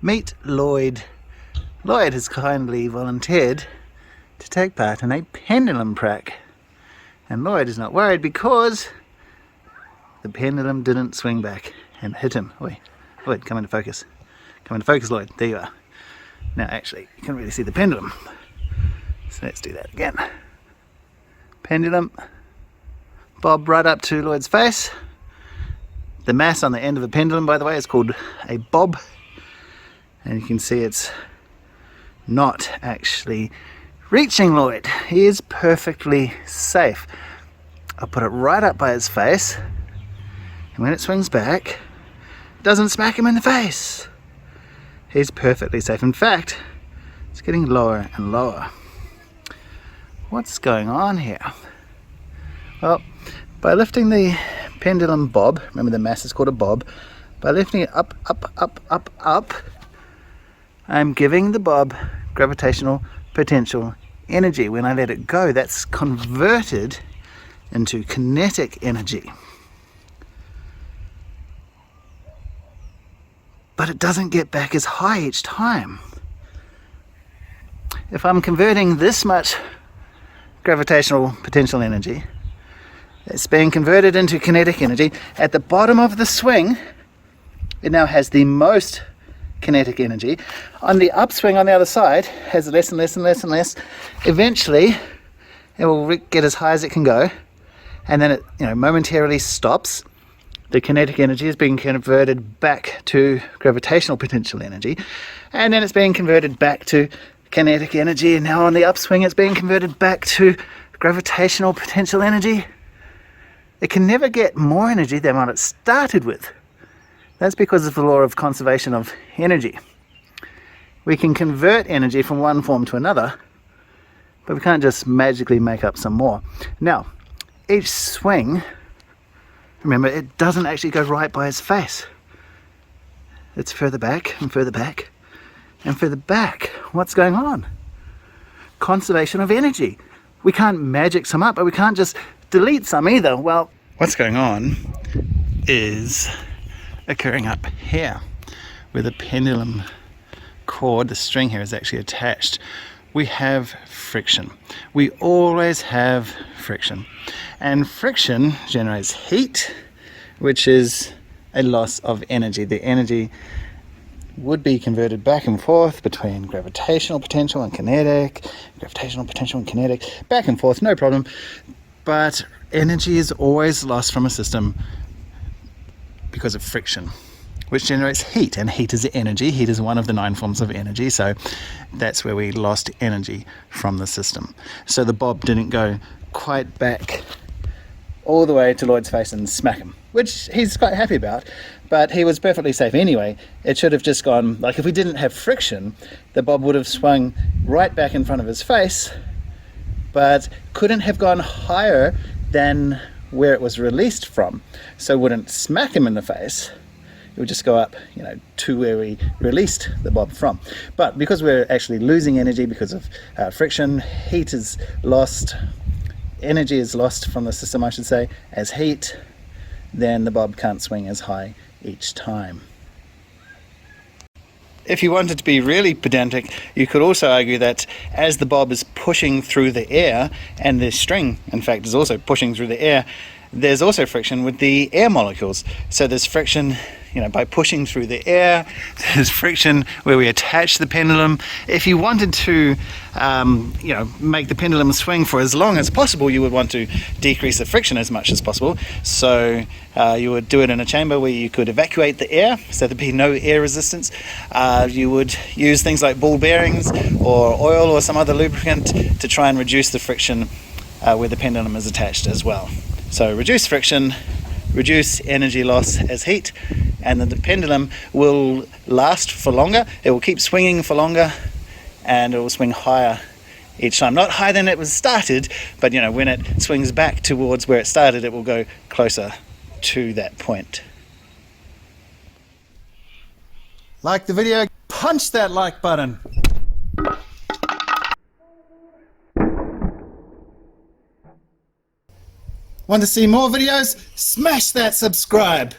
Meet Lloyd. Lloyd has kindly volunteered to take part in a pendulum prac. And Lloyd is not worried because the pendulum didn't swing back and hit him. Oi, Lloyd, come into focus. Come into focus, Lloyd. There you are. Now actually, you can really see the pendulum. So let's do that again. Pendulum. Bob right up to Lloyd's face. The mass on the end of a pendulum, by the way, is called a bob. And you can see it's not actually reaching Lloyd. He is perfectly safe. I'll put it right up by his face. And when it swings back, it doesn't smack him in the face. He's perfectly safe. In fact, it's getting lower and lower. What's going on here? Well, by lifting the pendulum bob, remember the mass is called a bob, by lifting it up, up, up, up, up, I'm giving the bob gravitational potential energy. When I let it go, that's converted into kinetic energy. But it doesn't get back as high each time. If I'm converting this much gravitational potential energy, it's being converted into kinetic energy. At the bottom of the swing, it now has the most kinetic energy. On the upswing on the other side, has less and less and less and less. Eventually, it will get as high as it can go, and then it, momentarily stops. The kinetic energy is being converted back to gravitational potential energy, and then it's being converted back to kinetic energy, and now on the upswing it's being converted back to gravitational potential energy. It can never get more energy than what it started with. That's because of the law of conservation of energy. We can convert energy from one form to another, but we can't just magically make up some more. Now, each swing, remember, it doesn't actually go right by his face. It's further back and further back and further back. What's going on? Conservation of energy. We can't magic some up, but we can't just delete some either. Well, what's going on is occurring up here, where the pendulum cord, the string here, is actually attached. We have friction. We always have friction. And friction generates heat, which is a loss of energy. The energy would be converted back and forth between gravitational potential and kinetic, gravitational potential and kinetic, back and forth, no problem. But energy is always lost from a system because of friction, which generates heat, and heat is energy. Heat is one of the 9 forms of energy, so that's where we lost energy from the system. So the bob didn't go quite back all the way to Lloyd's face and smack him, which he's quite happy about, but he was perfectly safe anyway. It should have just gone, like if we didn't have friction, the bob would have swung right back in front of his face, but couldn't have gone higher than where it was released from, so wouldn't smack him in the face. It would just go up, to where we released the bob from. But because we're actually losing energy because of friction, heat is lost, energy is lost from the system, I should say, as heat, then the bob can't swing as high each time. If you wanted to be really pedantic, you could also argue that as the bob is pushing through the air, and the string, in fact, is also pushing through the air, there's also friction with the air molecules. So there's friction, by pushing through the air. There's friction where we attach the pendulum. If you wanted to, make the pendulum swing for as long as possible, you would want to decrease the friction as much as possible. So you would do it in a chamber where you could evacuate the air, so there'd be no air resistance. You would use things like ball bearings or oil or some other lubricant to try and reduce the friction where the pendulum is attached as well. So reduce friction, reduce energy loss as heat, and then the pendulum will last for longer. It will keep swinging for longer, and it will swing higher each time. Not higher than it was started, but when it swings back towards where it started, it will go closer to that point. Like the video, punch that like button. Want to see more videos? Smash that subscribe.